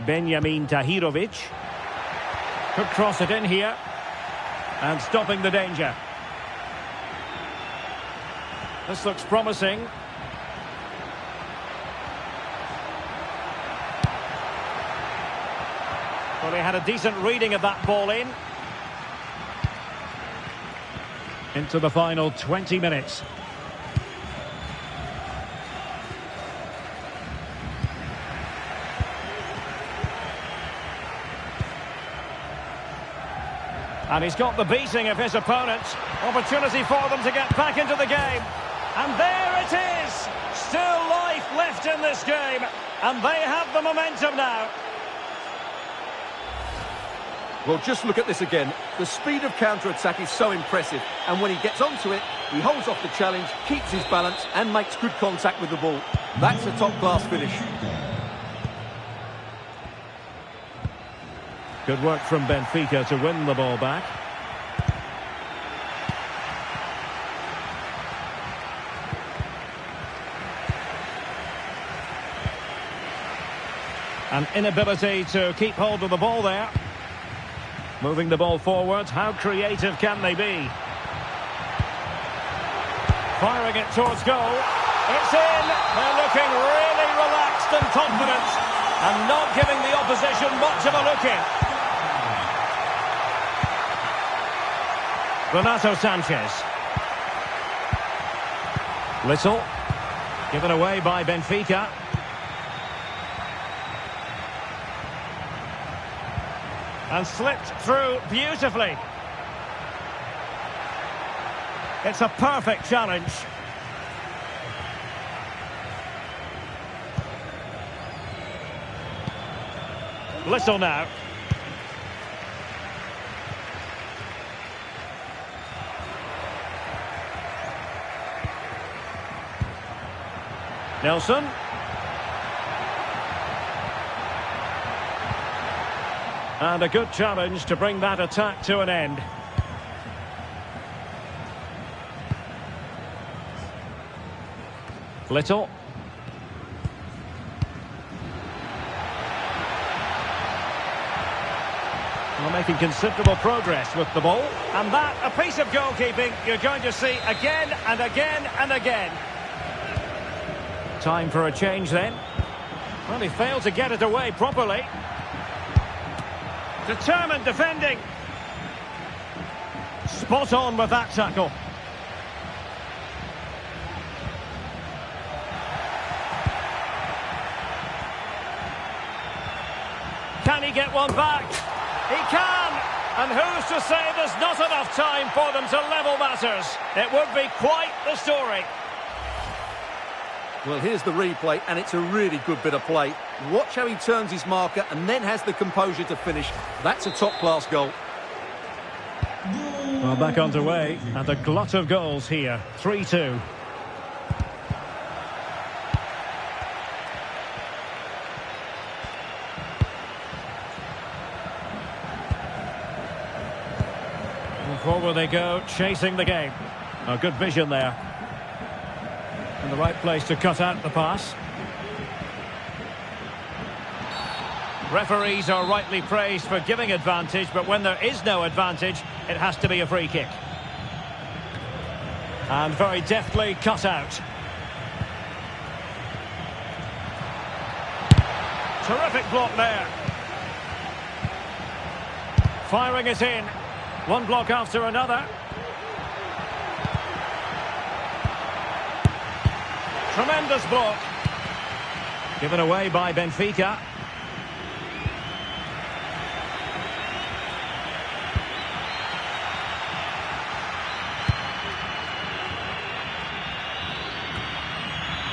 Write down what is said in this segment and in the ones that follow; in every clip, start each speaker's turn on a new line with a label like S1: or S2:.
S1: Benjamin Tahirovic. Could cross it in here. And stopping the danger. This looks promising. Well, he had a decent reading of that ball in. Into the final 20 minutes. And he's got the beating of his opponents. Opportunity for them to get back into the game. And there it is! Still life left in this game. And they have the momentum now.
S2: Well, just look at this again. The speed of counter-attack is so impressive. And when he gets onto it, he holds off the challenge, keeps his balance and makes good contact with the ball. That's a top-class finish.
S1: Good work from Benfica to win the ball back. An inability to keep hold of the ball there. Moving the ball forward, how creative can they be? Firing it towards goal. It's in! They're looking really relaxed and confident. And not giving the opposition much of a look in. Renato Sanchez. Little. Given away by Benfica. And slipped through beautifully. It's a perfect challenge. Little now. Nelson. And a good challenge to bring that attack to an end. Little. Well, making considerable progress with the ball. And that, a piece of goalkeeping you're going to see again and again and again. Time for a change then. Well, he failed to get it away properly. Determined defending. Spot on with that tackle. Can he get one back? He can! And who's to say there's not enough time for them to level matters? It would be quite the story.
S2: Well, here's the replay, and it's a really good bit of play. Watch how he turns his marker and then has the composure to finish. That's a top-class goal.
S1: Well, back underway, and a glut of goals here. 3-2. And forward they go, chasing the game. A good vision there. In the right place to cut out the pass. Referees are rightly praised for giving advantage, but when there is no advantage, it has to be a free kick. And very deftly cut out. Terrific block there. Firing it in. One block after another. Tremendous block. Given away by Benfica.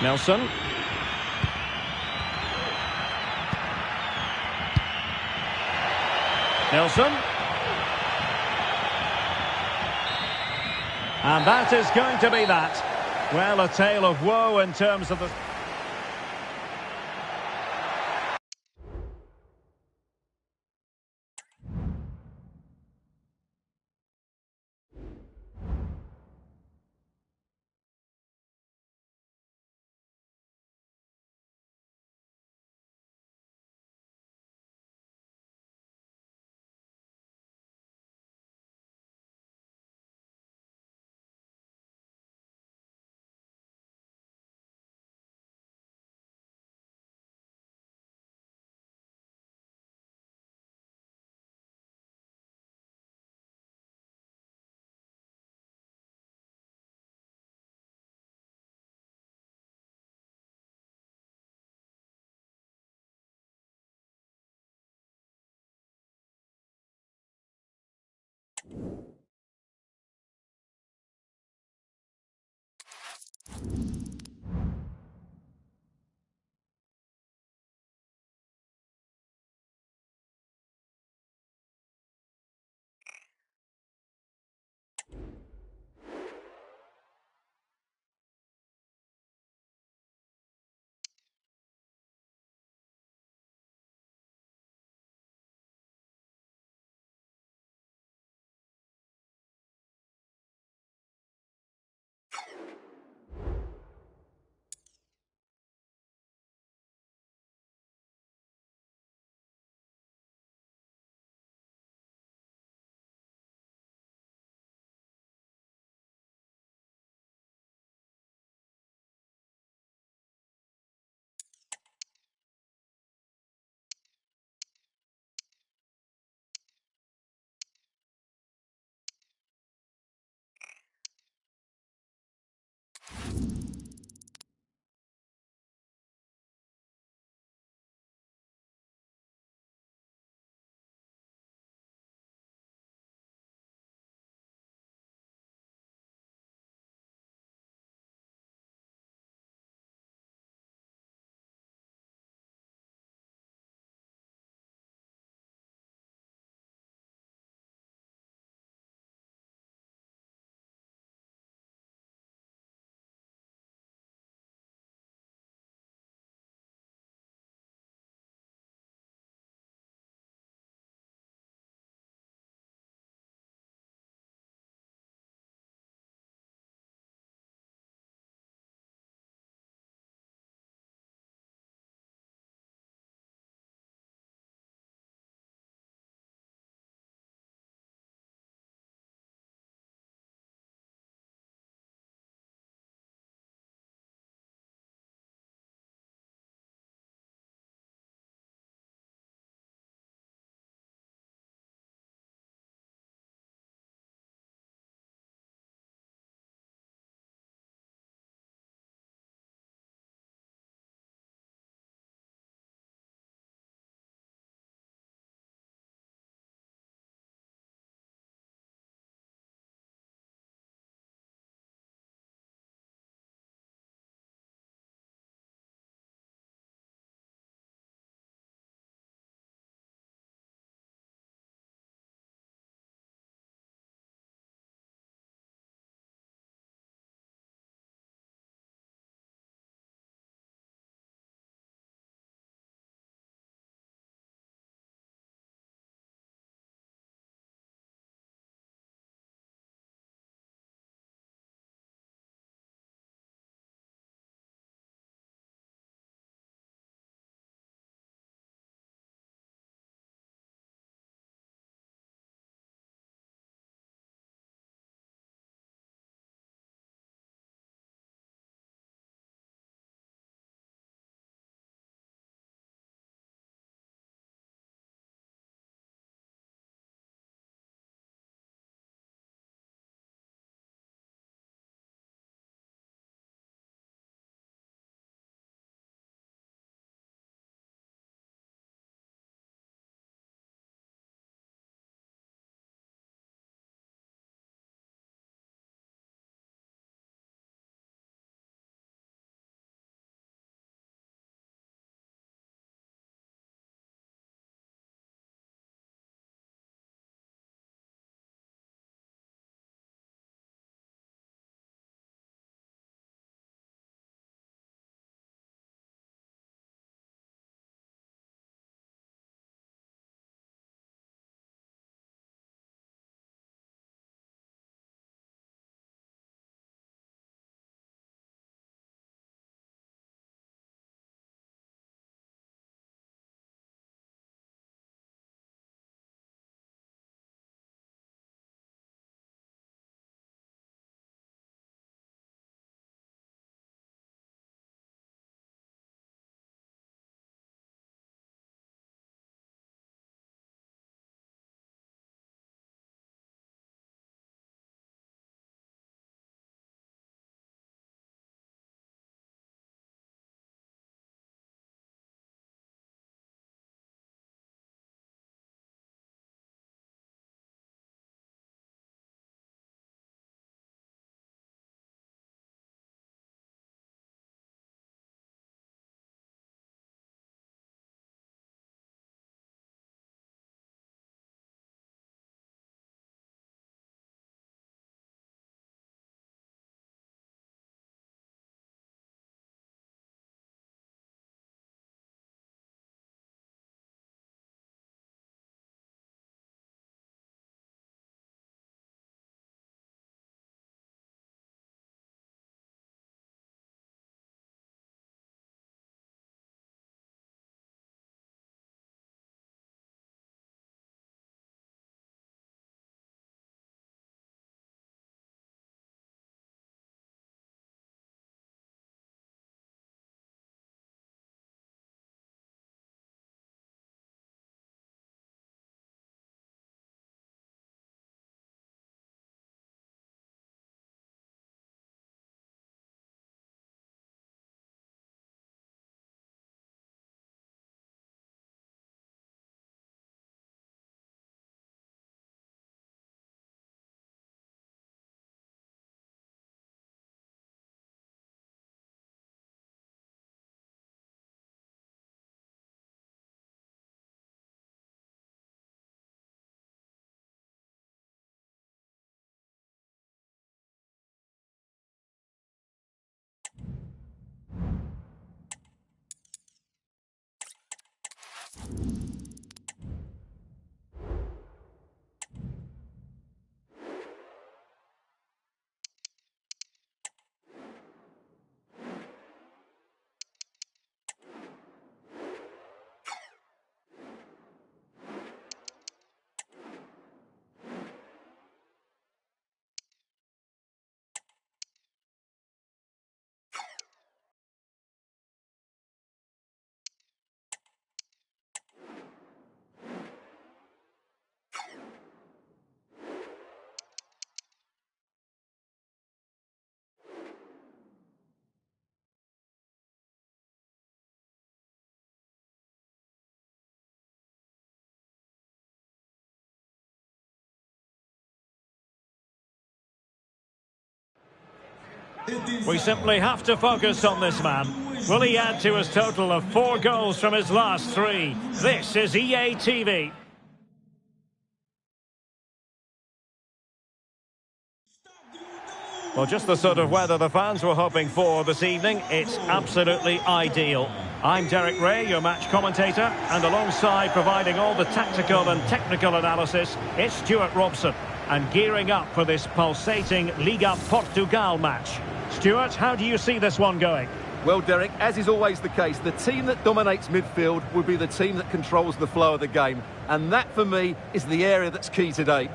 S1: Nelson. Nelson. And that is going to be that. Well, a tale of woe in terms of the... We simply have to focus on this man. Will he add to his total of 4 goals from his last 3? This is EA TV. Well, just the sort of weather the fans were hoping for this evening. It's absolutely ideal. I'm Derek Ray, your match commentator, and alongside providing all the tactical and technical analysis, it's Stuart Robson, and gearing up for this pulsating Liga Portugal match. Stuart, how do you see this one going?
S2: Well, Derek, as is always the case, the team that dominates midfield will be the team that controls the flow of the game. And that, for me, is the area that's key today.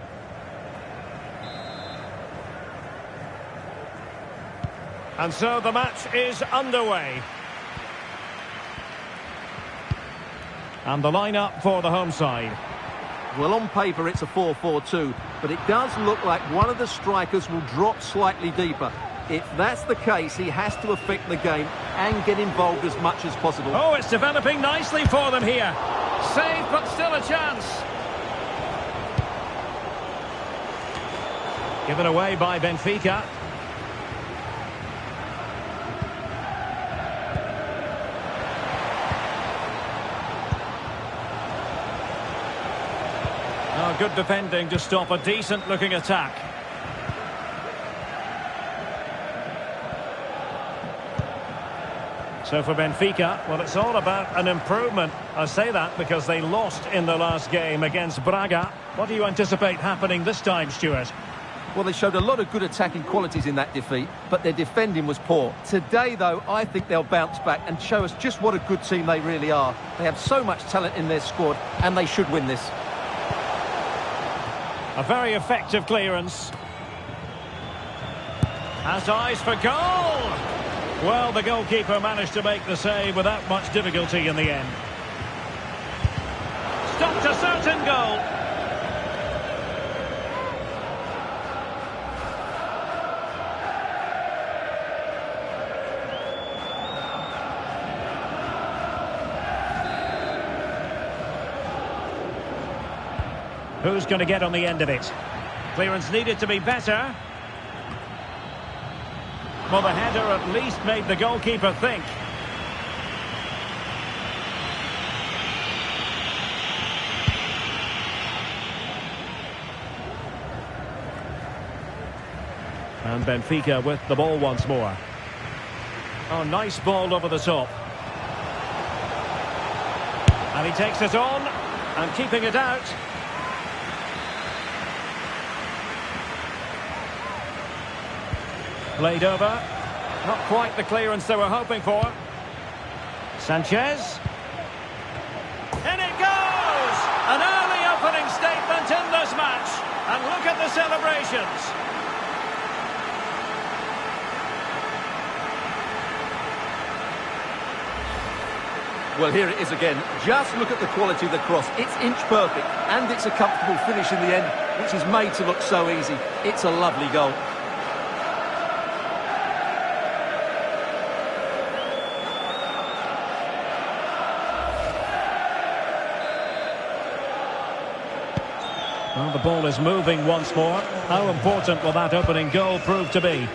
S1: And so the match is underway. And the lineup for the home side.
S2: Well, on paper it's a 4-4-2, but it does look like one of the strikers will drop slightly deeper. If that's the case, he has to affect the game and get involved as much as possible.
S1: Oh, it's developing nicely for them here. Save, but still a chance. Given away by Benfica. Oh, good defending to stop a decent-looking attack. So for Benfica, well, it's all about an improvement. I say that because they lost in the last game against Braga. What do you anticipate happening this time, Stuart?
S2: Well, they showed a lot of good attacking qualities in that defeat, but their defending was poor. Today, though, I think they'll bounce back and show us just what a good team they really are. They have so much talent in their squad, and they should win this.
S1: A very effective clearance. Has eyes for goal! Well, the goalkeeper managed to make the save without much difficulty in the end. Stopped a certain goal. Who's going to get on the end of it? Clearance needed to be better. Well, the header at least made the goalkeeper think. And Benfica with the ball once more. Oh, nice ball over the top. And he takes it on and keeping it out. Played over. Not quite the clearance they were hoping for. Sanchez. In it goes! An early opening statement in this match. And look at the celebrations.
S2: Well, here it is again. Just look at the quality of the cross. It's inch perfect, and it's a comfortable finish in the end, which is made to look so easy. It's a lovely goal.
S1: Well, the ball is moving once more. How important will that opening goal prove to be?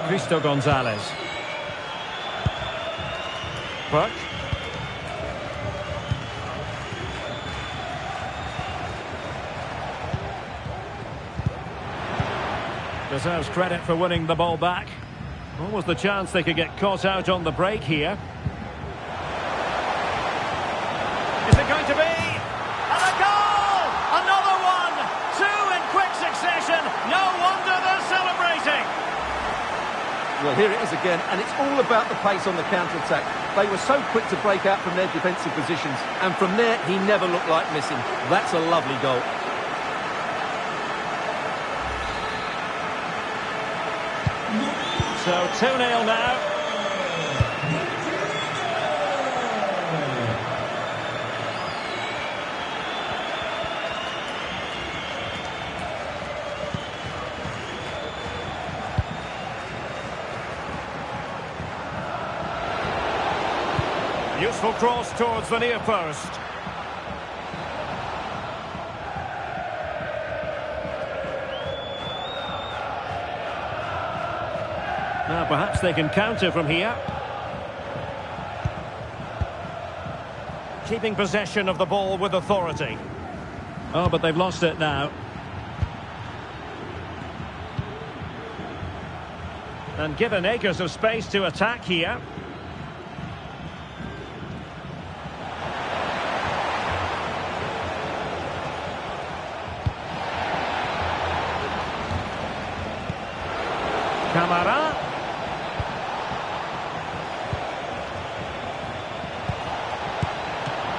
S1: Cristo Gonzalez. Burke. Deserves credit for winning the ball back. What was the chance they could get caught out on the break here? Is it going to be? And a goal! Another one! 2 in quick succession. No wonder they're celebrating.
S2: Well, here it is again, and it's all about the pace on the counter-attack. They were so quick to break out from their defensive positions, and from there, he never looked like missing. That's a lovely goal.
S1: So 2-0 now. Useful cross towards the near post. Now perhaps they can counter from here. Keeping possession of the ball with authority. Oh, but they've lost it now. And given acres of space to attack here. Camara.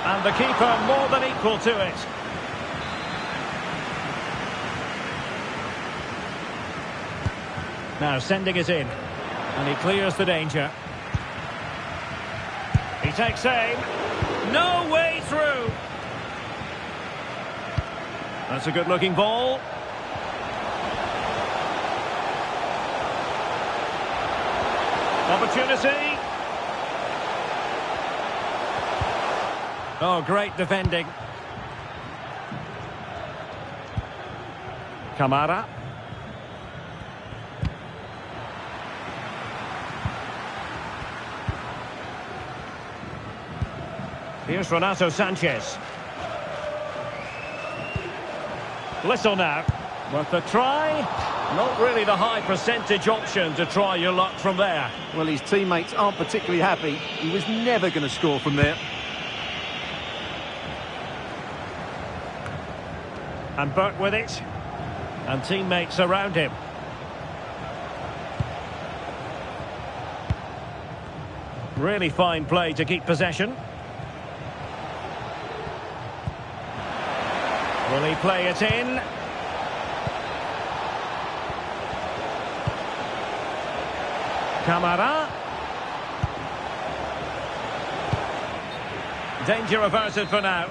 S1: And the keeper more than equal to it. Now sending it in. And he clears the danger. He takes aim. No way through. That's a good-looking ball. Opportunity. Oh, great defending. Camara. Here's Renato Sanchez. Little now. Worth a try. Not really the high percentage option to try your luck from there.
S2: Well, his teammates aren't particularly happy. He was never going to score from there.
S1: And Burke with it. And teammates around him. Really fine play to keep possession. Will he play it in? Camara. Danger averted for now.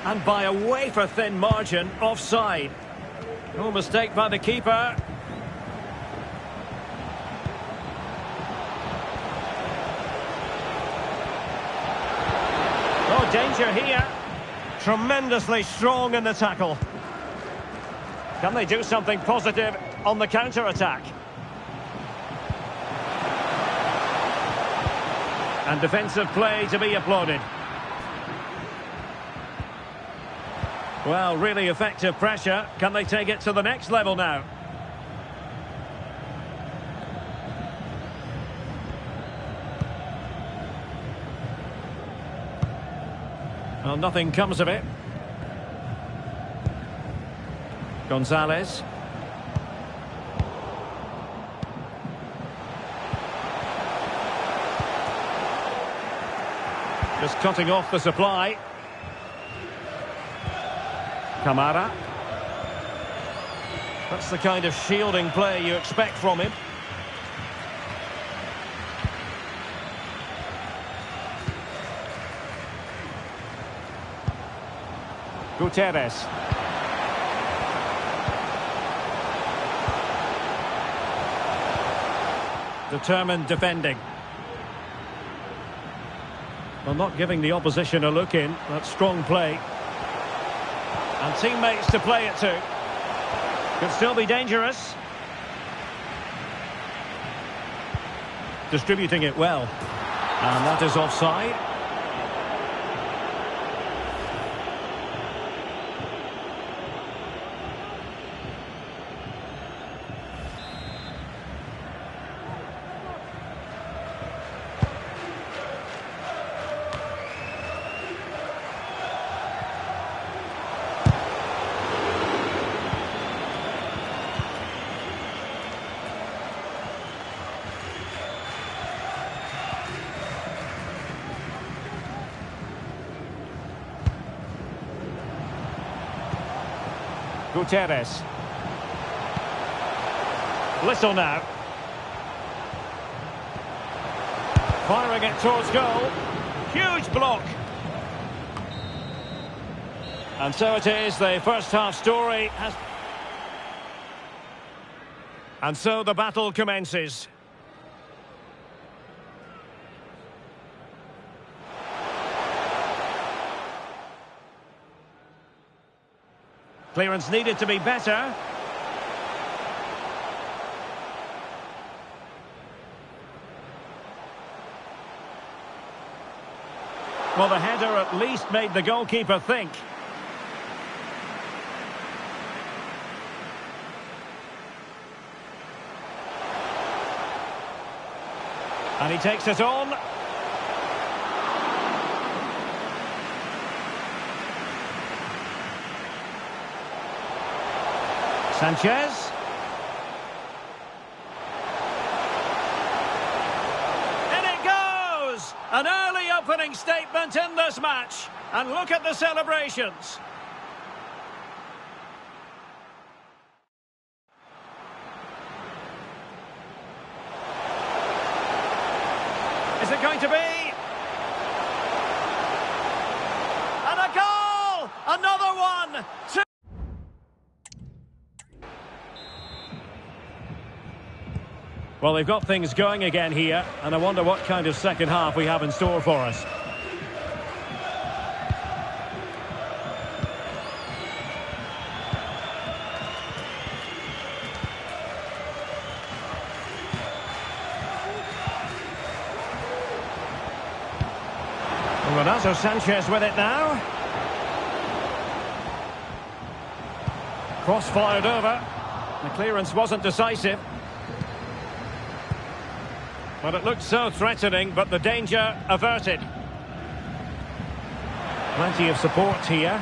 S1: And by a wafer-thin margin, offside. No mistake by the keeper. Oh, danger here. Tremendously strong in the tackle. Can they do something positive on the counter-attack? And defensive play to be applauded. Well, really effective pressure. Can they take it to the next level now? Well, nothing comes of it. Gonzalez. Just cutting off the supply. Camara. That's the kind of shielding play you expect from him. Gutierrez. Determined defending. Well, not giving the opposition a look in. That's strong play. And teammates to play it to. Could still be dangerous. Distributing it well. And that is offside. Gutierrez. Little now. Firing it towards goal. Huge block. And so it is, the first half story has... And so the battle commences. Clearance needed to be better. Well, the header at least made the goalkeeper think. And he takes it on. Sanchez. In it goes! An early opening statement in this match. And look at the celebrations. Is it going to be? And a goal! Another one! Two. Well, they've got things going again here, and I wonder what kind of second half we have in store for us. Renato Sanchez with it now. Cross fired over. The clearance wasn't decisive. But it looked so threatening, but the danger averted. Plenty of support here.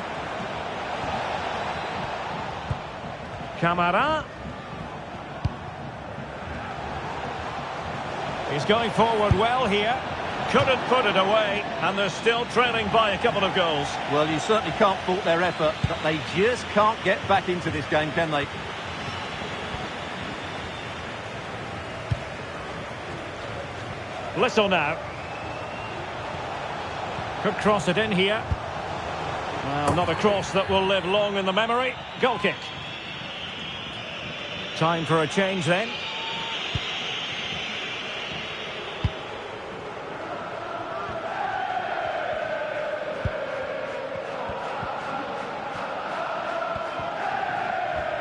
S1: Camara. He's going forward well here. Couldn't put it away, and they're still trailing by a couple of goals.
S2: Well, you certainly can't fault their effort, but they just can't get back into this game, can they?
S1: Little now. Could cross it in here. Well, not a cross that will live long in the memory. Goal kick. Time for a change then.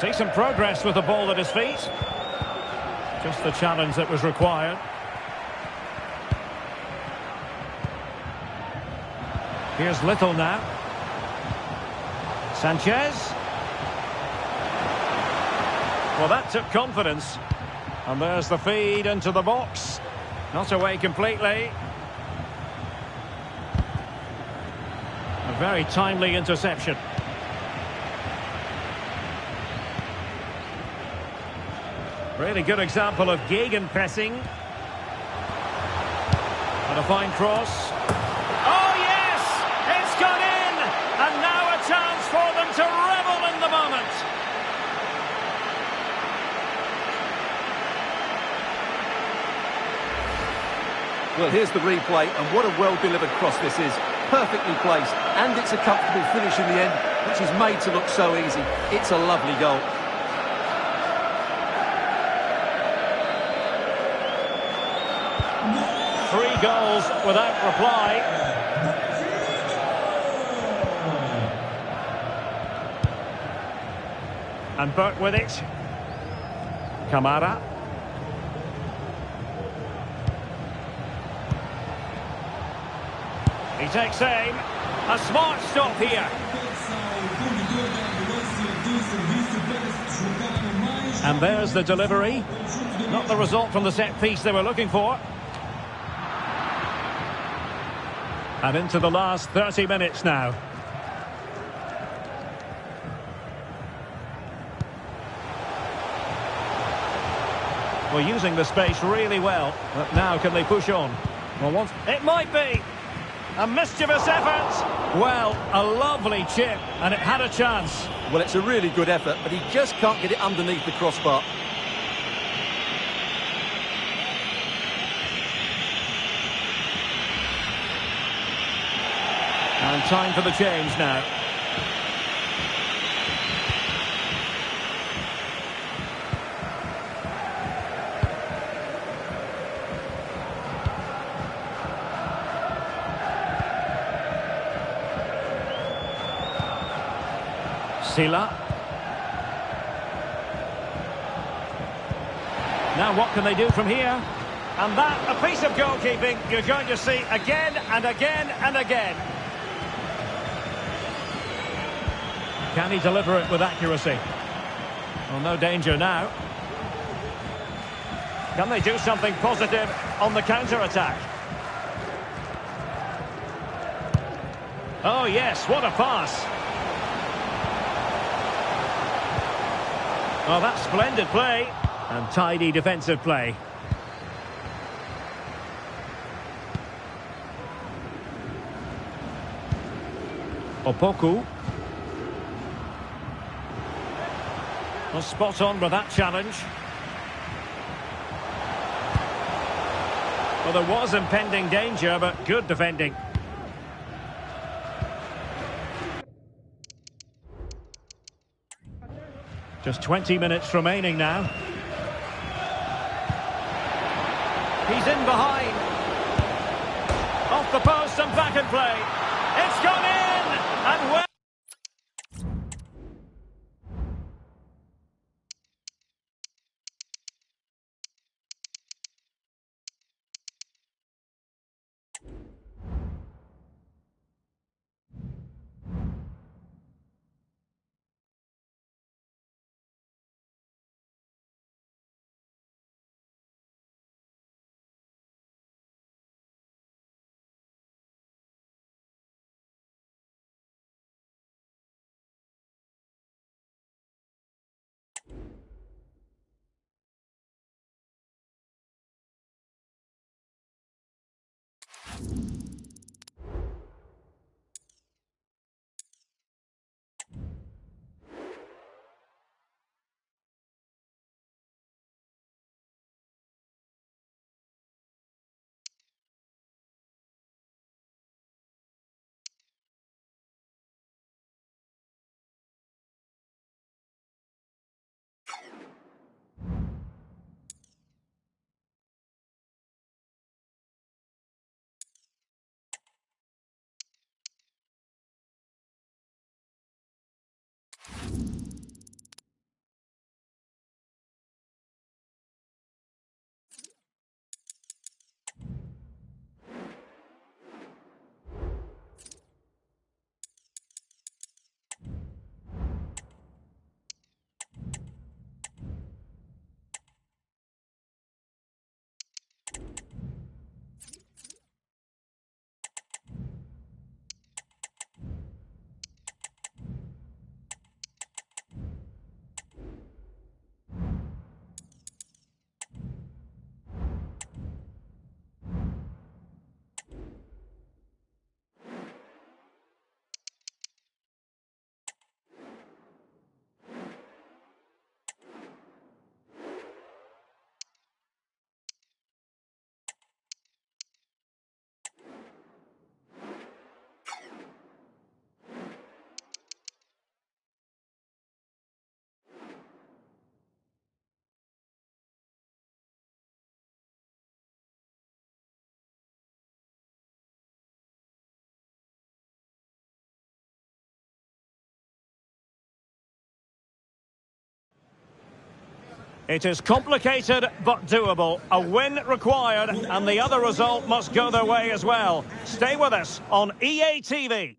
S1: Decent progress with the ball at his feet. Just the challenge that was required. Here's Little now. Sanchez. Well, that took confidence. And there's the feed into the box. Not away completely. A very timely interception. Really good example of gegenpressing. And a fine cross. Oh, yes! It's gone in! And now a chance for them to revel in the moment.
S2: Well, here's the replay, and what a well-delivered cross this is. Perfectly placed, and it's a comfortable finish in the end, which is made to look so easy. It's a lovely goal.
S1: Three goals without reply. And Burke with it. Camara. He takes aim. A smart stop here. And there's the delivery. Not the result from the set piece they were looking for. And into the last 30 minutes now. Well, using the space really well. But now can they push on? Well, once it might be. A mischievous effort. Well, a lovely chip, and it had a chance.
S2: Well, it's a really good effort, but he just can't get it underneath the crossbar.
S1: And time for the change now. Sila. Now what can they do from here? And that, a piece of goalkeeping you're going to see again and again and again. Can he deliver it with accuracy? Well, no danger now. Can they do something positive on the counter-attack? Oh, yes, what a pass. Well, that's splendid play. And tidy defensive play. Opoku. Well, spot on with that challenge. Well, there was impending danger, but good defending. Just 20 minutes remaining now. He's in behind. Off the post and back in play. It's gone in! And well... It is complicated but doable. A win required, and the other result must go their way as well. Stay with us on EA TV.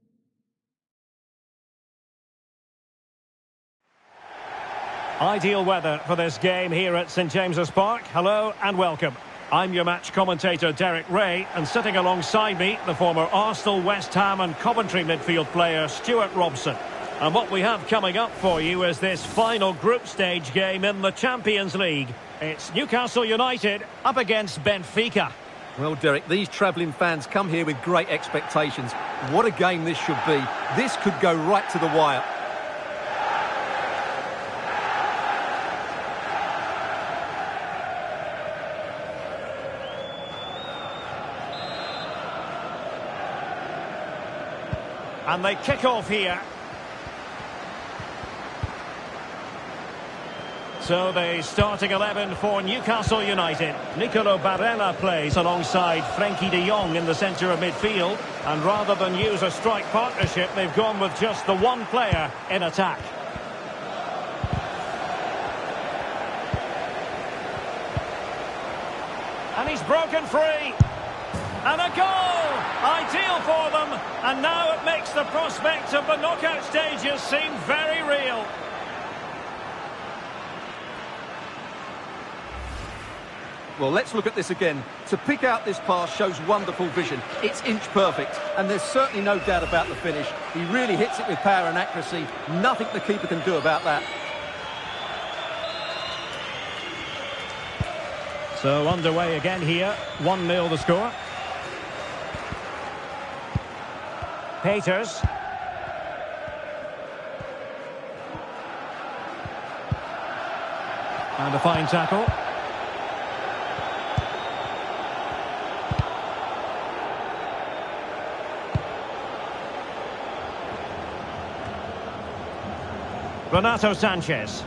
S1: Ideal weather for this game here at St James's Park. Hello and welcome. I'm your match commentator Derek Ray, and sitting alongside me, the former Arsenal, West Ham and Coventry midfield player Stuart Robson. And what we have coming up for you is this final group stage game in the Champions League. It's Newcastle United up against Benfica.
S2: Well, Derek, these travelling fans come here with great expectations. What a game this should be. This could go right to the wire.
S1: And they kick off here. So the starting 11 for Newcastle United. Nicolo Barella plays alongside Frenkie de Jong in the centre of midfield. And rather than use a strike partnership, they've gone with just the one player in attack. And he's broken free. And a goal! Ideal for them. And now it makes the prospect of the knockout stages seem very real.
S2: Well, let's look at this again. To pick out this pass shows wonderful vision. It's inch perfect, and there's certainly no doubt about the finish. He really hits it with power and accuracy. Nothing the keeper can do about that.
S1: So underway again here. 1-0 the score. Peters. And a fine tackle. Renato Sanchez.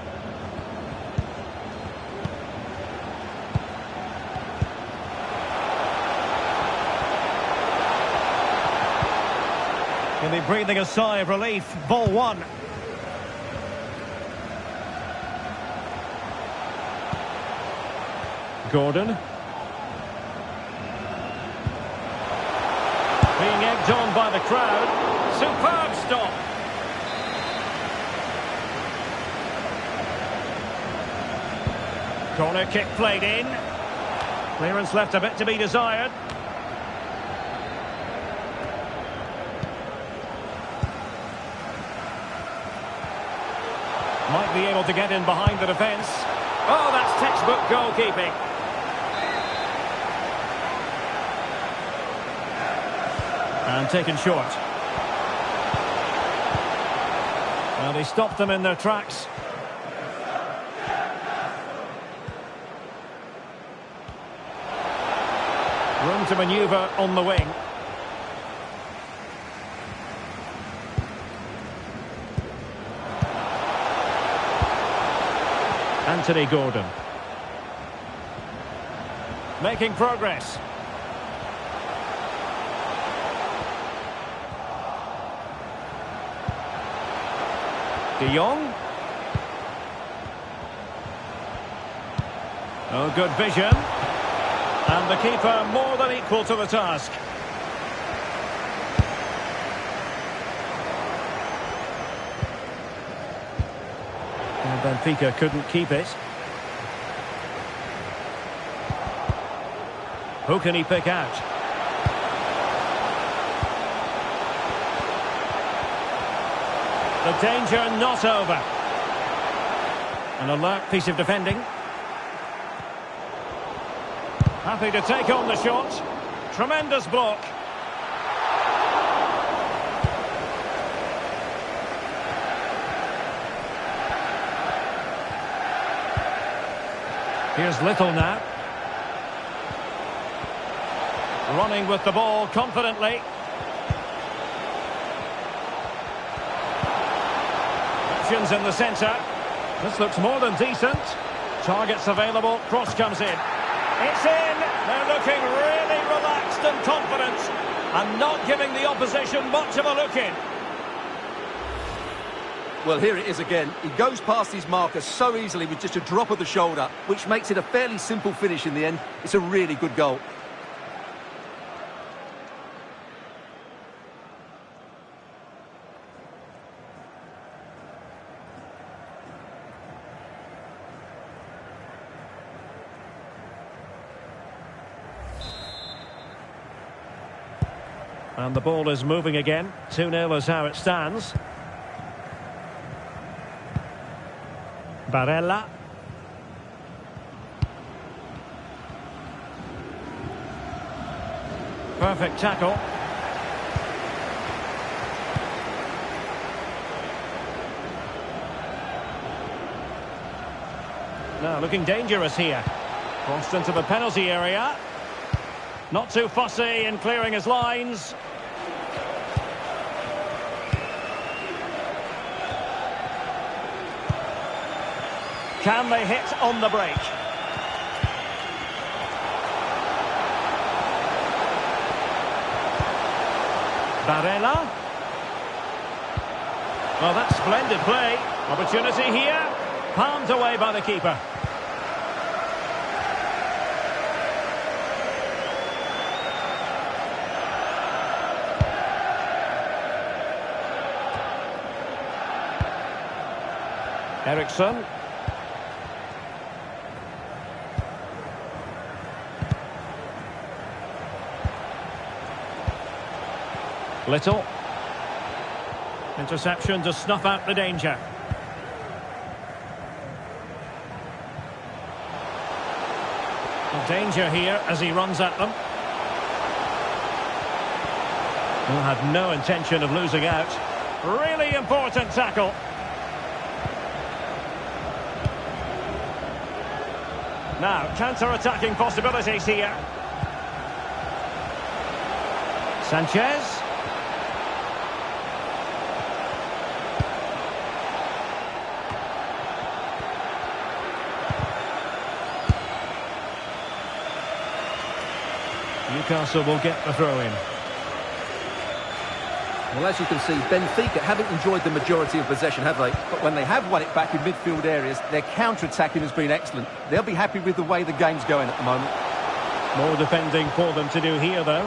S1: He'll be breathing a sigh of relief. Ball one. Gordon. Being egged on by the crowd. Superb stop. Corner kick played in. Clearance left a bit to be desired. Might be able to get in behind the defence. Oh, that's textbook goalkeeping. And taken short. Well, they stopped them in their tracks. Room to manoeuvre on the wing. Anthony Gordon. Making progress. De Jong. Oh, good vision. And the keeper more than equal to the task. And Benfica couldn't keep it. Who can he pick out? The danger not over. An alert piece of defending. Happy to take on the shot. Tremendous block. Here's Little now. Running with the ball confidently. Options in the centre. This looks more than decent. Targets available. Cross comes in. It's in. They're looking really relaxed and confident and not giving the opposition much of a look in.
S2: Well, here it is again. He goes past his marker so easily with just a drop of the shoulder, which makes it a fairly simple finish in the end. It's a really good goal.
S1: And the ball is moving again. 2-0 is how it stands. Barella. Perfect tackle. Now looking dangerous here. Crossed into the penalty area. Not too fussy in clearing his lines. Can they hit on the break? Barella. Well, that's splendid play. Opportunity here. Palmed away by the keeper. Ericsson. Little. Interception to snuff out the danger. Danger here as he runs at them. Who had no intention of losing out. Really important tackle. Now, counter-attacking possibilities here. Sanchez. Newcastle will get the throw in.
S2: Well, as you can see, Benfica haven't enjoyed the majority of possession, have they? But when they have won it back in midfield areas, their counter-attacking has been excellent. They'll be happy with the way the game's going at the moment.
S1: More defending for them to do here, though.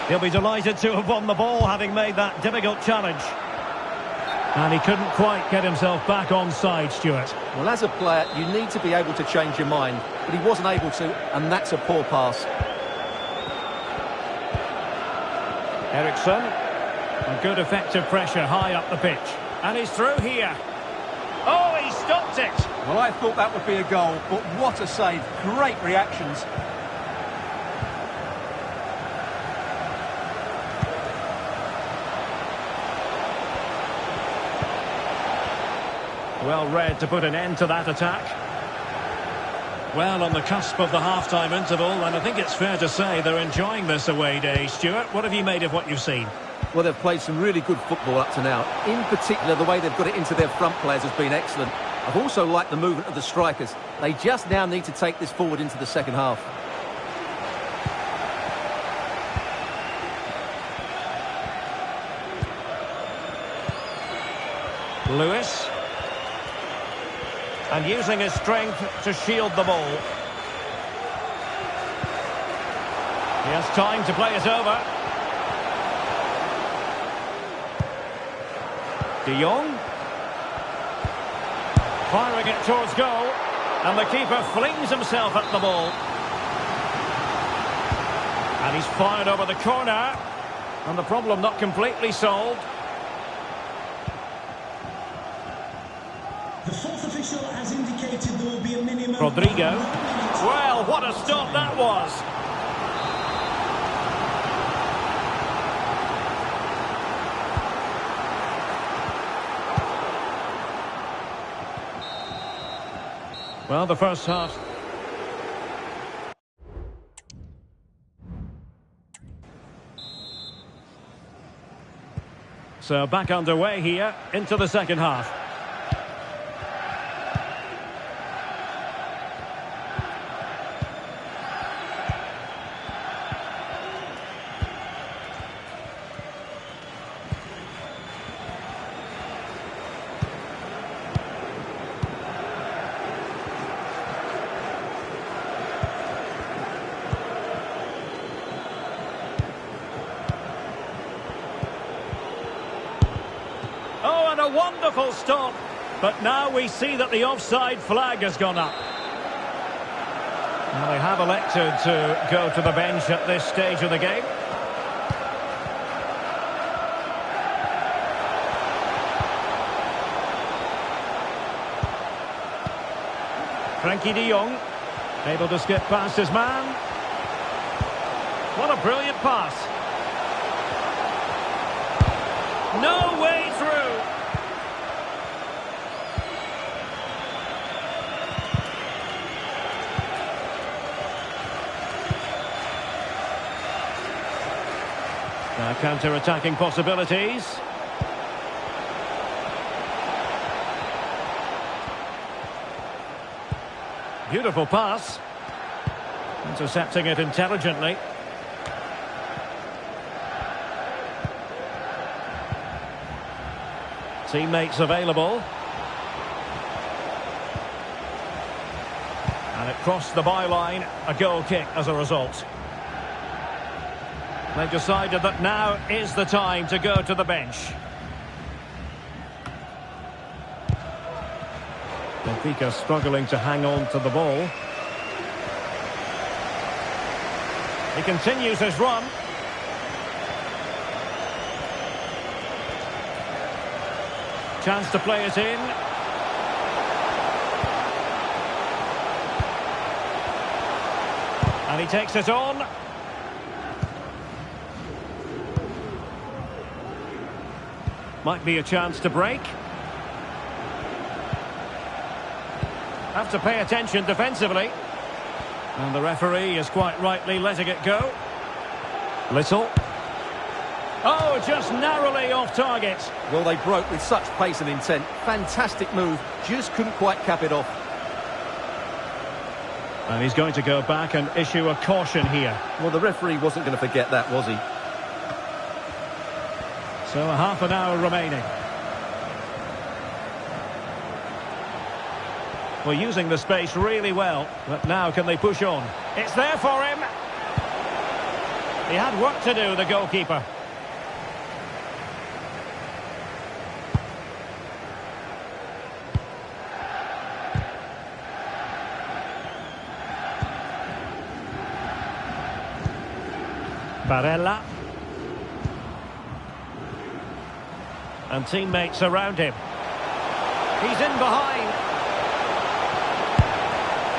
S1: He'll be delighted to have won the ball, having made that difficult challenge. And he couldn't quite get himself back on side, Stuart.
S2: Well, as a player, you need to be able to change your mind. But he wasn't able to, and that's a poor pass.
S1: Ericsson. And good effective pressure high up the pitch. And he's through here. Oh, he stopped it.
S2: Well, I thought that would be a goal, but what a save. Great reactions.
S1: Well read to put an end to that attack. Well, on the cusp of the half-time interval, and I think it's fair to say they're enjoying this away day. Stuart, what have you made of what you've seen?
S2: Well, they've played some really good football up to now. In particular, the way they've got it into their front players has been excellent. I've also liked the movement of the strikers. They just now need to take this forward into the second half.
S1: Lewis. And using his strength to shield the ball. He has time to play it over. De Jong. Firing it towards goal. And the keeper flings himself at the ball. And he's fired over the corner. And the problem not completely solved.
S3: The fourth official has indicated there will be a minimum...
S1: Rodrigo. Well, what a stop that was. Well, the first half. So back underway here into the second half. Oh, and a wonderful stop. But now we see that the offside flag has gone up. Well, they have elected to go to the bench at this stage of the game. Frankie de Jong, able to skip past his man. What a brilliant pass. No way through. Now counter-attacking possibilities. Beautiful pass. Intercepting it intelligently. Teammates available. And it crossed the byline. A goal kick as a result. They've decided that now is the time to go to the bench. Benfica struggling to hang on to the ball. He continues his run. Chance to play it in. And he takes it on. Might be a chance to break. Have to pay attention defensively. And the referee is quite rightly letting it go. Little. Oh, just narrowly off target.
S2: Well, they broke with such pace and intent. Fantastic move. Just couldn't quite cap it off.
S1: And he's going to go back and issue a caution here.
S2: Well, the referee wasn't going to forget that, was he?
S1: So a half an hour remaining. Well, using the space really well. But now can they push on? It's there for him. He had work to do, the goalkeeper. Barella. And teammates around him. He's in behind.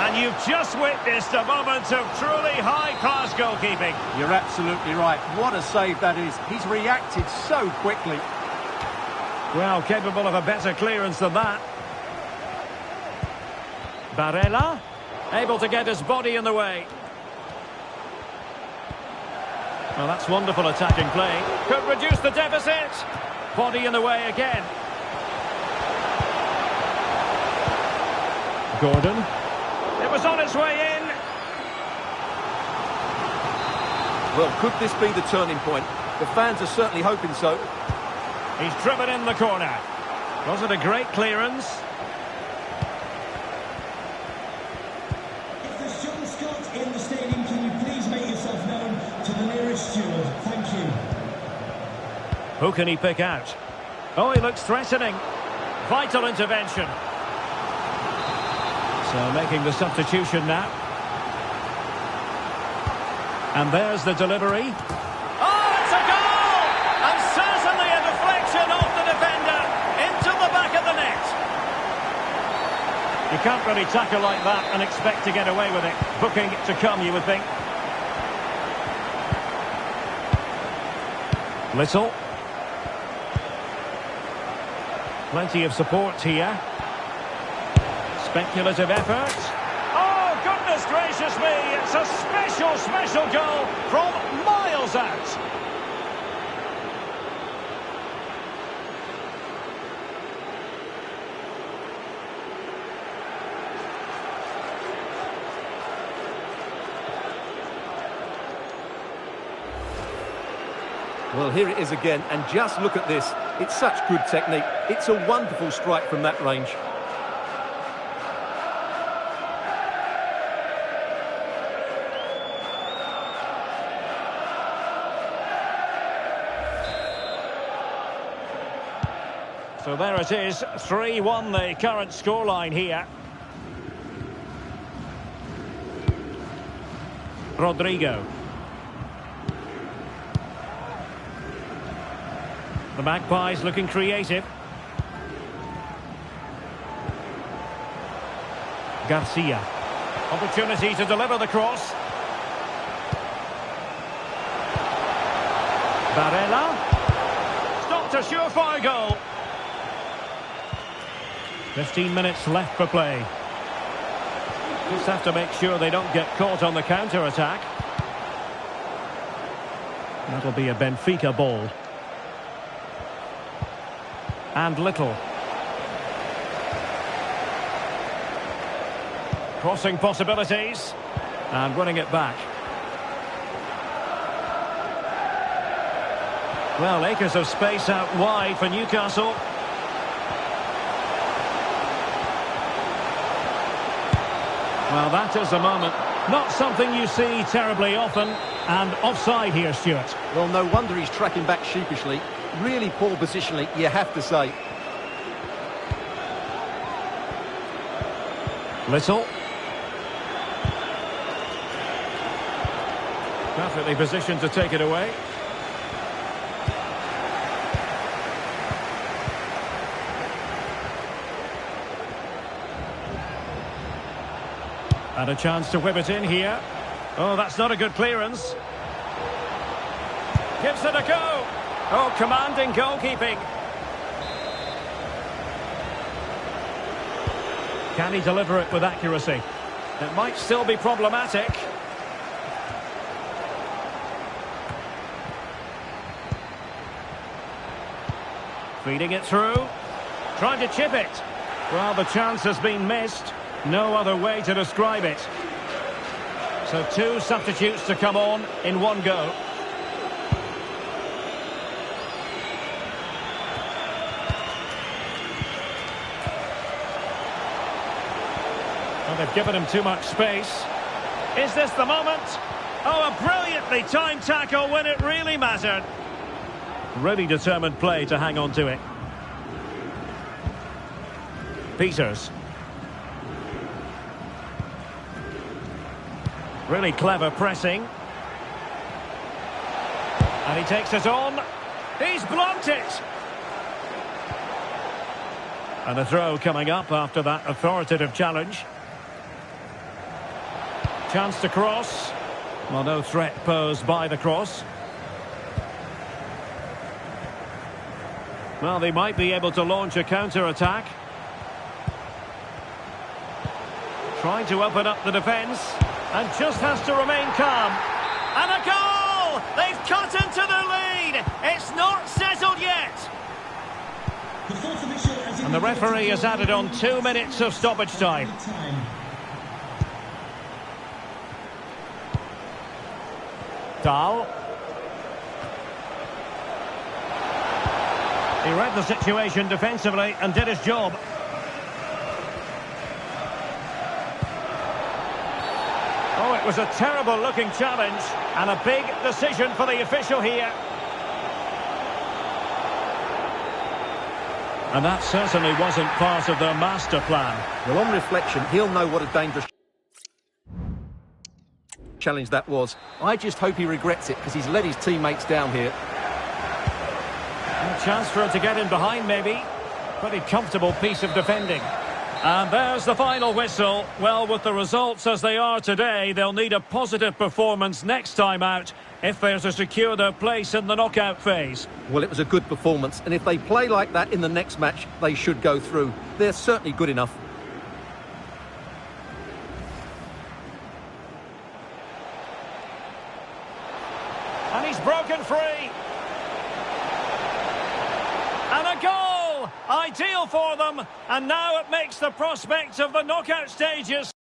S1: And you've just witnessed a moment of truly high-class goalkeeping.
S2: You're absolutely right. What a save that is. He's reacted so quickly.
S1: Well, capable of a better clearance than that. Barella, able to get his body in the way. Well, that's wonderful attacking play. Could reduce the deficit. Body in the way again. Gordon. It was on its way in.
S2: Well, could this be the turning point? The fans are certainly hoping so.
S1: He's driven in the corner. Was it a great clearance?
S3: If there's John Scott in the stadium, can you please make yourself known to the nearest steward? Thank you.
S1: Who can he pick out? Oh, he looks threatening. Vital intervention. So making the substitution now. And there's the delivery. Oh, it's a goal! And certainly a deflection off the defender into the back of the net. You can't really tackle like that and expect to get away with it. Booking to come, you would think. Little. Plenty of support here. Speculative effort. Oh, goodness gracious me! It's a special goal from miles out.
S2: Well, here it is again, and just look at this. It's such good technique. It's a wonderful strike from that range.
S1: So there it is, 3-1 the current scoreline here. Rodrigo. The Magpies looking creative. Garcia. Opportunity to deliver the cross. Barella. Stopped a surefire goal. 15 minutes left for play. Just have to make sure they don't get caught on the counter-attack. That'll be a Benfica ball. And Little. Crossing possibilities. And running it back. Well, acres of space out wide for Newcastle. Well, that is a moment. Not something you see terribly often. And offside here, Stuart.
S2: Well, no wonder he's tracking back sheepishly. Really poor positionally, you have to say.
S1: Little. Perfectly positioned to take it away. And a chance to whip it in here. Oh, that's not a good clearance. Gives it a go. Oh, commanding goalkeeping. Can he deliver it with accuracy? It might still be problematic. Feeding it through. Trying to chip it. Well, the chance has been missed. No other way to describe it. So two substitutes to come on in one go. Well, they've given him too much space. Is this the moment? Oh, a brilliantly timed tackle when it really mattered. Really determined play to hang on to it. Peters. Really clever pressing. And he takes it on. He's blocked it. And a throw coming up after that authoritative challenge. Chance to cross. Well, no threat posed by the cross. Well, they might be able to launch a counter-attack. Trying to open up the defence. And just has to remain calm. And a goal! They've cut into the lead! It's not settled yet! And the referee has added on 2 minutes of stoppage time. Dahl. He read the situation defensively and did his job. Oh, it was a terrible-looking challenge and a big decision for the official here. And that certainly wasn't part of their master plan.
S2: Well, on reflection, he'll know what a dangerous challenge that was. I just hope he regrets it because he's let his teammates down here.
S1: A chance for him to get in behind, maybe. Pretty comfortable piece of defending. And there's the final whistle. Well, with the results as they are today, they'll need a positive performance next time out if they're to secure their place in the knockout phase.
S2: Well, it was a good performance, and if they play like that in the next match, they should go through. They're certainly good enough.
S1: And he's broken free. And a goal! Ideal for them. And now it makes the prospect of the knockout stages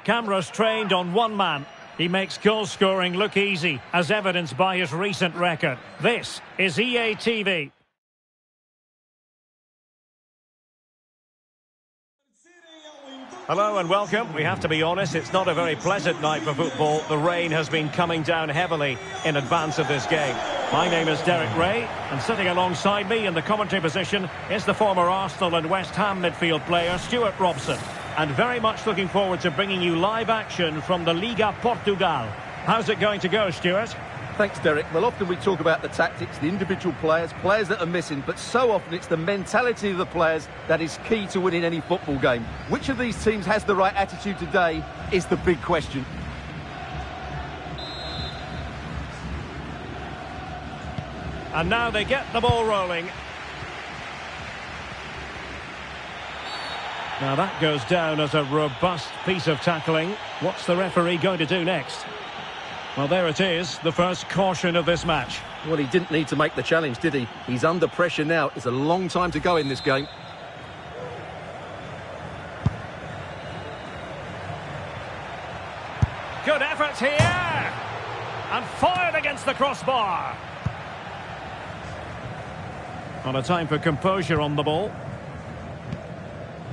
S1: Cameras trained on one man. He makes goal scoring look easy, as evidenced by his recent record. This is EA TV. Hello and welcome. We have to be honest, it's not a very pleasant night for football. The rain has been coming down heavily in advance of this game. My name is Derek Ray, and sitting alongside me in the commentary position is the former Arsenal and West Ham midfield player Stuart Robson. And very much looking forward to bringing you live action from the Liga Portugal. How's it going to go, Stuart?
S2: Thanks, Derek. Well, often we talk about the tactics, the individual players that are missing, but so often it's the mentality of the players that is key to winning any football game. Which of these teams has the right attitude today is the big question.
S1: And now they get the ball rolling. Now that goes down as a robust piece of tackling. What's the referee going to do next? Well, there it is, the first caution of this match.
S2: Well, he didn't need to make the challenge, did he? He's under pressure now. It's a long time to go in this game.
S1: Good effort here! And fired against the crossbar. On a time for composure on the ball.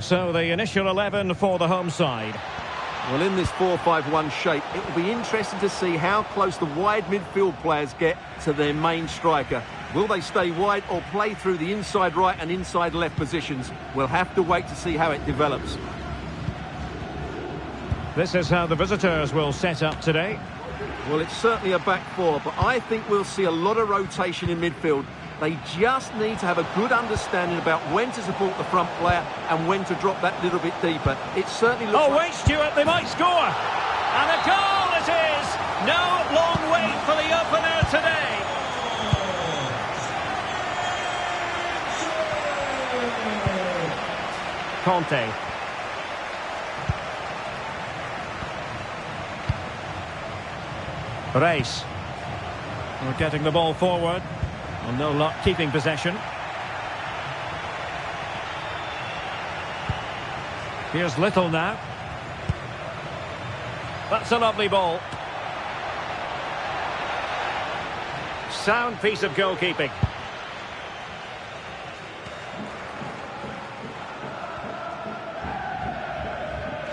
S1: So the initial 11 for the home side.
S2: Well, in this 4-5-1 shape, it will be interesting to see how close the wide midfield players get to their main striker. Will they stay wide or play through the inside right and inside left positions? We'll have to wait to see how it develops.
S1: This is how the visitors will set up today.
S2: Well, it's certainly a back four, but I think we'll see a lot of rotation in midfield. They just need to have a good understanding about when to support the front player and when to drop that little bit deeper. It certainly looks
S1: Oh, wait, Stuart, they might score. And a goal it is. No long wait for the opener today. Conte. Race. We're getting the ball forward. Well, no luck keeping possession. Here's Little now. That's a lovely ball. Sound piece of goalkeeping.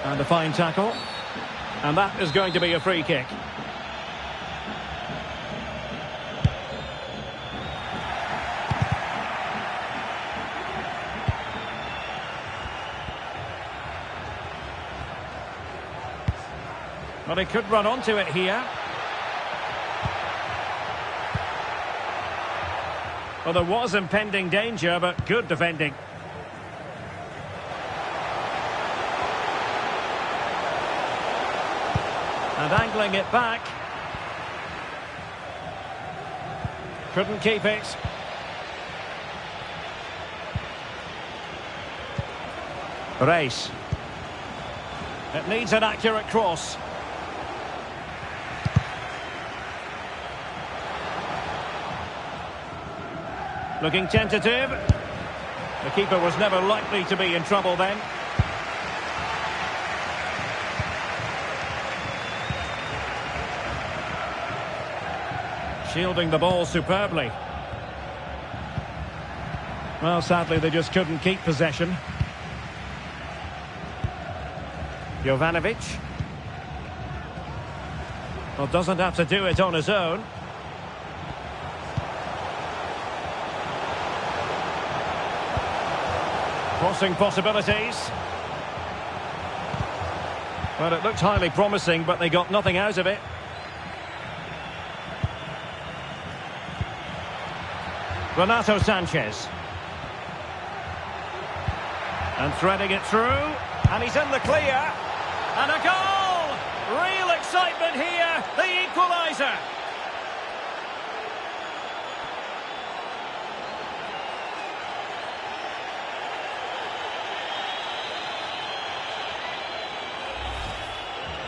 S1: And a fine tackle. And that is going to be a free kick. Well, he could run onto it here. Well, there was impending danger, but good defending. And angling it back. Couldn't keep it. Race. It needs an accurate cross. Looking tentative. The keeper was never likely to be in trouble then. Shielding the ball superbly. Well, sadly, they just couldn't keep possession. Jovanovic. Well, doesn't have to do it on his own. Crossing possibilities. Well, it looked highly promising, but they got nothing out of it. Renato Sanchez. And threading it through. And he's in the clear. And a goal! Real excitement here. The equaliser.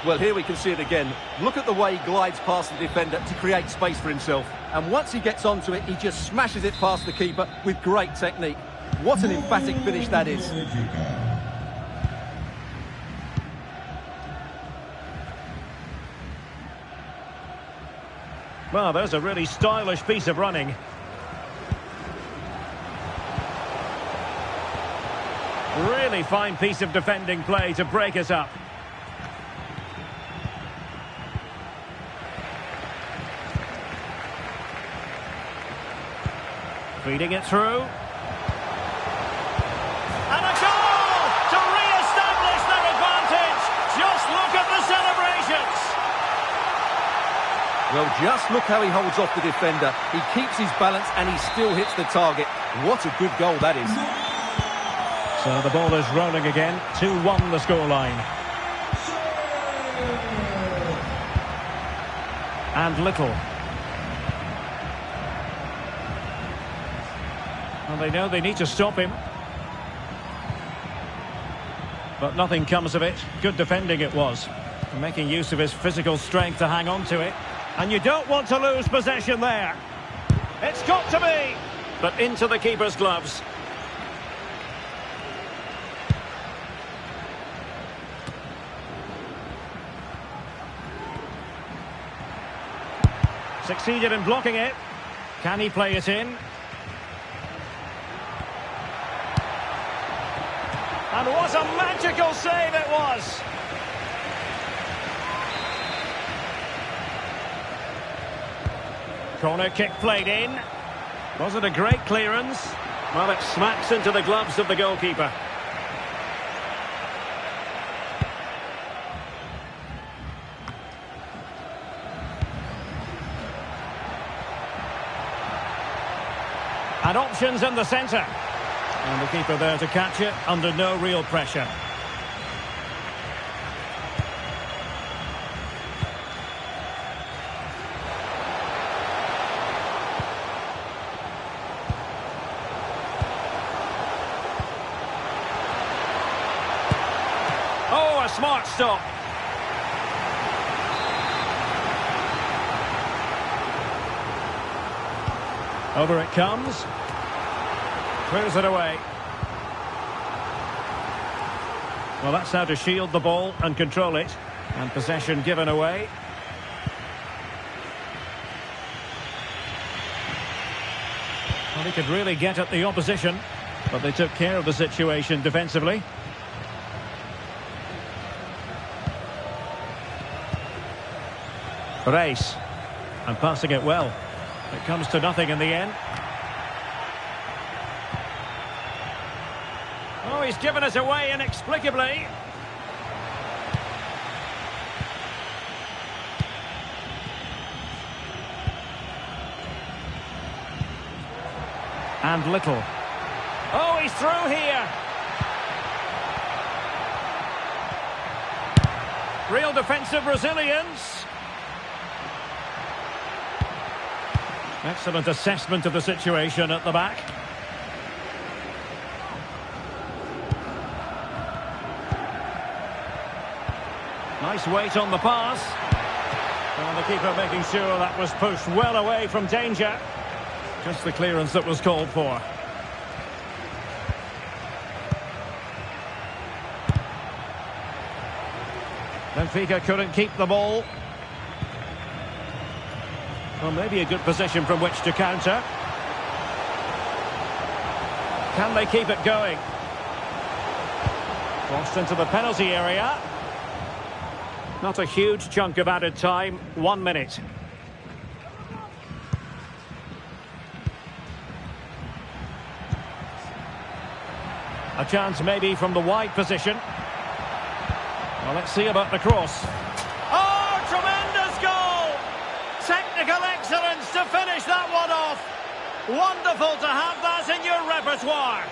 S2: Well, here we can see it again. Look at the way he glides past the defender to create space for himself. And once he gets onto it, he just smashes it past the keeper with great technique. What an emphatic finish that is.
S1: Well, there's a really stylish piece of running. Really fine piece of defending play to break us up. Feeding it through. And a goal to re-establish their advantage. Just look at the celebrations.
S2: Well, just look how he holds off the defender. He keeps his balance and he still hits the target. What a good goal that is.
S1: So the ball is rolling again. 2-1 the scoreline. And Little. Well, they know they need to stop him. But nothing comes of it. Good defending it was. Making use of his physical strength to hang on to it. And you don't want to lose possession there. It's got to be. But into the keeper's gloves. Succeeded in blocking it. Can he play it in? And what a magical save it was! Corner kick played in. Was it a great clearance? Well, it smacks into the gloves of the goalkeeper. And options in the centre. And the keeper there to catch it under no real pressure. Oh, a smart stop. Over it comes. Clears it away. Well, that's how to shield the ball and control it. And possession given away. Well, he could really get at the opposition, but they took care of the situation defensively. Race. And passing it well. It comes to nothing in the end. Oh, he's given us away inexplicably. And Little. Oh, he's through here. Real defensive resilience. Excellent assessment of the situation at the back. Nice weight on the pass. And the keeper making sure that was pushed well away from danger. Just the clearance that was called for. Benfica couldn't keep the ball. Well, maybe a good position from which to counter. Can they keep it going? Crossed into the penalty area. Not a huge chunk of added time. 1 minute. A chance maybe from the wide position. Well, let's see about the cross. Oh, tremendous goal! Technical excellence to finish that one off. Wonderful to have that in your repertoire.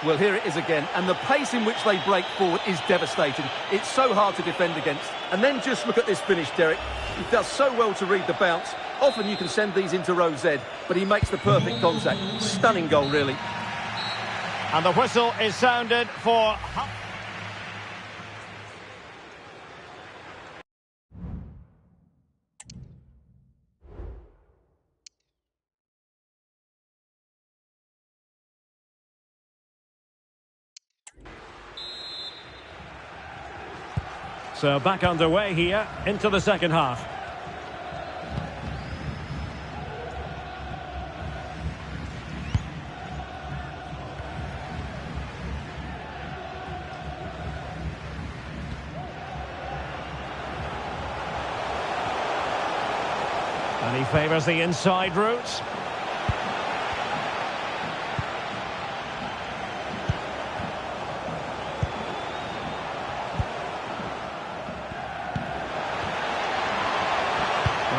S2: Well, here it is again, and the pace in which they break forward is devastating. It's so hard to defend against. And then just look at this finish, Derek. He does so well to read the bounce. Often you can send these into row Z, but he makes the perfect contact. Stunning goal, really.
S1: And the whistle is sounded for... So back underway here into the second half. And he favours the inside route.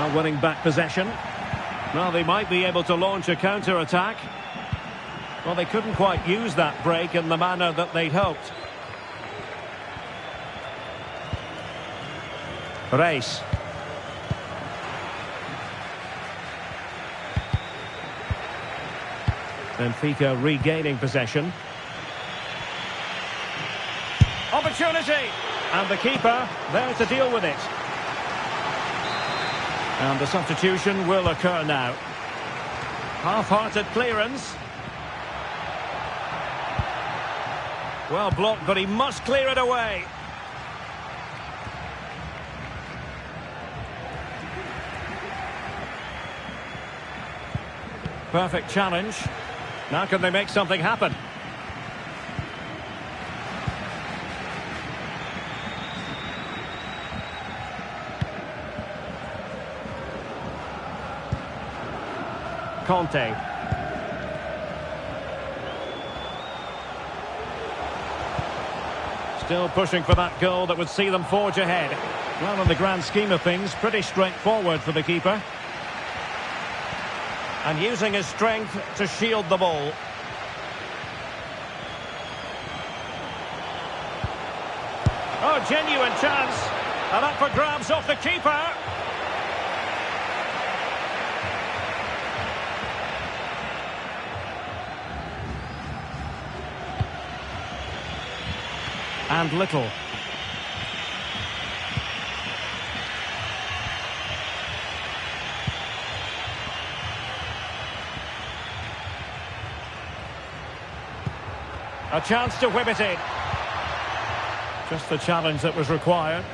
S1: Now winning back possession. Well, they might be able to launch a counter-attack. Well, they couldn't quite use that break in the manner that they'd hoped. Reis. Benfica regaining possession. Opportunity! And the keeper there to deal with it. And the substitution will occur now. Half-hearted clearance. Well blocked, but he must clear it away. Perfect challenge. Now can they make something happen? Conte. Still pushing for that goal that would see them forge ahead. Well, in the grand scheme of things, pretty straightforward for the keeper. And using his strength to shield the ball. Oh, genuine chance. And up for grabs off the keeper. And Little. A chance to whip it in. Just the challenge that was required.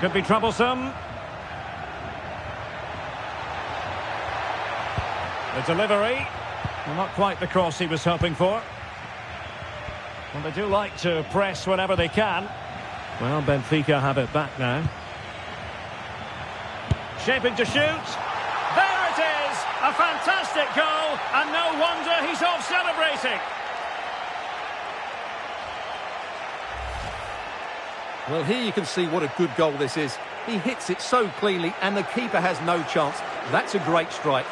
S1: Could be troublesome. The delivery. Well, not quite the cross he was hoping for. Well, they do like to press whenever they can. Well, Benfica have it back now. Shaping to shoot. There it is! A fantastic goal, and no wonder he's off celebrating.
S2: Well, here you can see what a good goal this is. He hits it so cleanly, and the keeper has no chance. That's a great strike.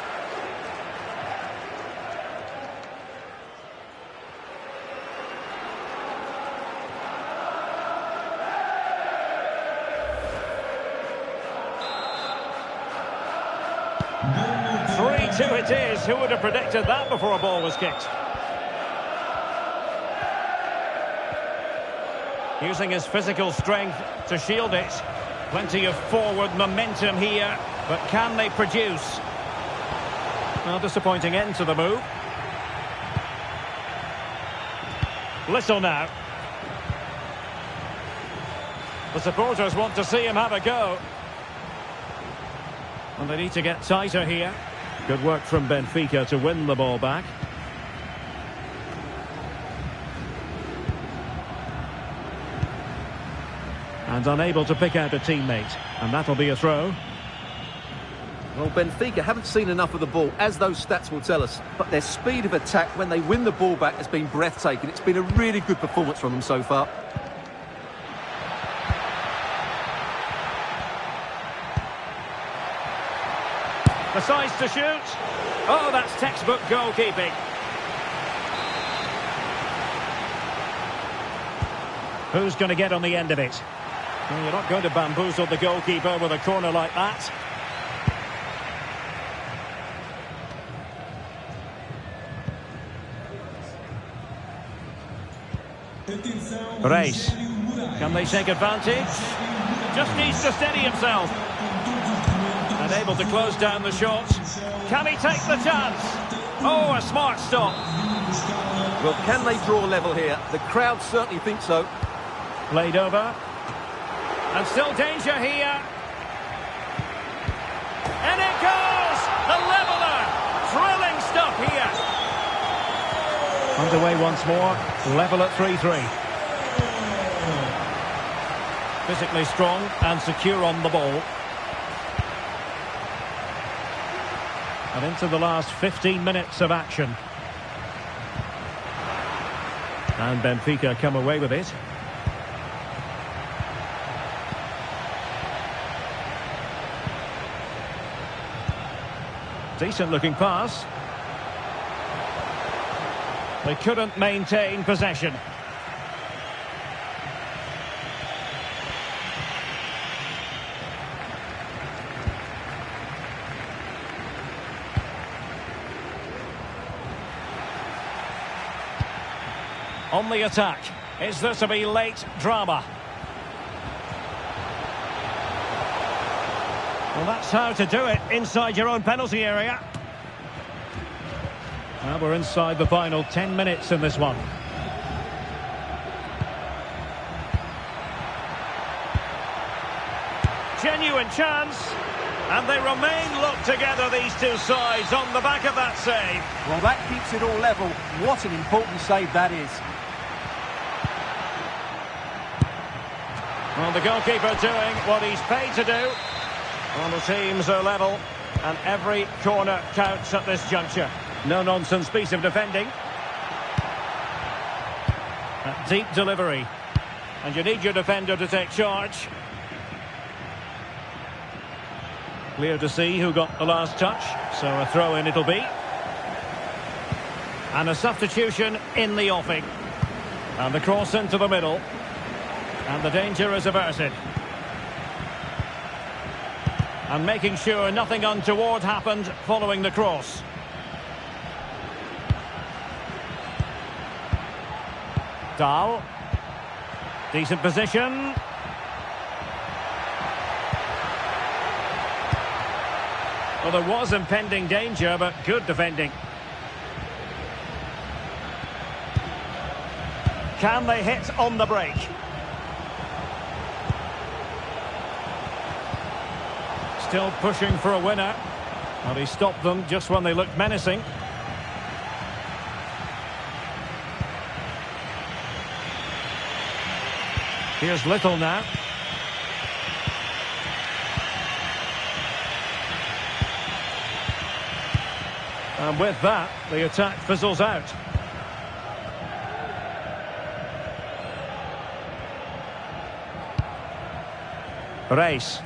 S1: It is. Who would have predicted that before a ball was kicked? Using his physical strength to shield it. Plenty of forward momentum here, but can they produce? Well, disappointing end to the move. Little now. The supporters want to see him have a go. And they need to get tighter here. Good work from Benfica to win the ball back. And unable to pick out a teammate. And that'll be a throw.
S2: Well, Benfica haven't seen enough of the ball, as those stats will tell us. But their speed of attack when they win the ball back has been breathtaking. It's been a really good performance from them so far.
S1: The size to shoot. Oh, that's textbook goalkeeping. Who's going to get on the end of it? Well, you're not going to bamboozle the goalkeeper with a corner like that. Reis. Can they take advantage? Just needs to steady himself. And able to close down the shot. Can he take the chance? Oh, a smart stop.
S2: Well, can they draw level here? The crowd certainly think so.
S1: Played over. And still danger here. And it goes! The leveller! Thrilling stuff here. Underway once more. Level at 3-3. Physically strong and secure on the ball. And into the last 15 minutes of action. And Benfica come away with it. Decent looking pass. They couldn't maintain possession. On the attack. Is there to be late drama? Well, that's how to do it inside your own penalty area. Well, we're inside the final 10 minutes in this one. Genuine chance. And they remain locked together, these two sides, on the back of that save.
S2: Well, that keeps it all level. What an important save that is.
S1: Well, the goalkeeper doing what he's paid to do. Well, the teams are level, and every corner counts at this juncture. No-nonsense piece of defending. That deep delivery. And you need your defender to take charge. Clear to see who got the last touch, so a throw-in it'll be. And a substitution in the offing. And the cross into the middle. And the danger is averted. And making sure nothing untoward happened following the cross. Dahl. Decent position. Well, there was impending danger, but good defending. Can they hit on the break? Still pushing for a winner. Well, he stopped them just when they looked menacing. Here's Little now. And with that, the attack fizzles out. Reis.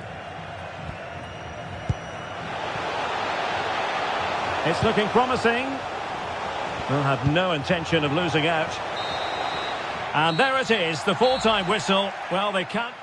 S1: It's looking promising. They'll have no intention of losing out. And there it is, the full-time whistle. Well, they can't...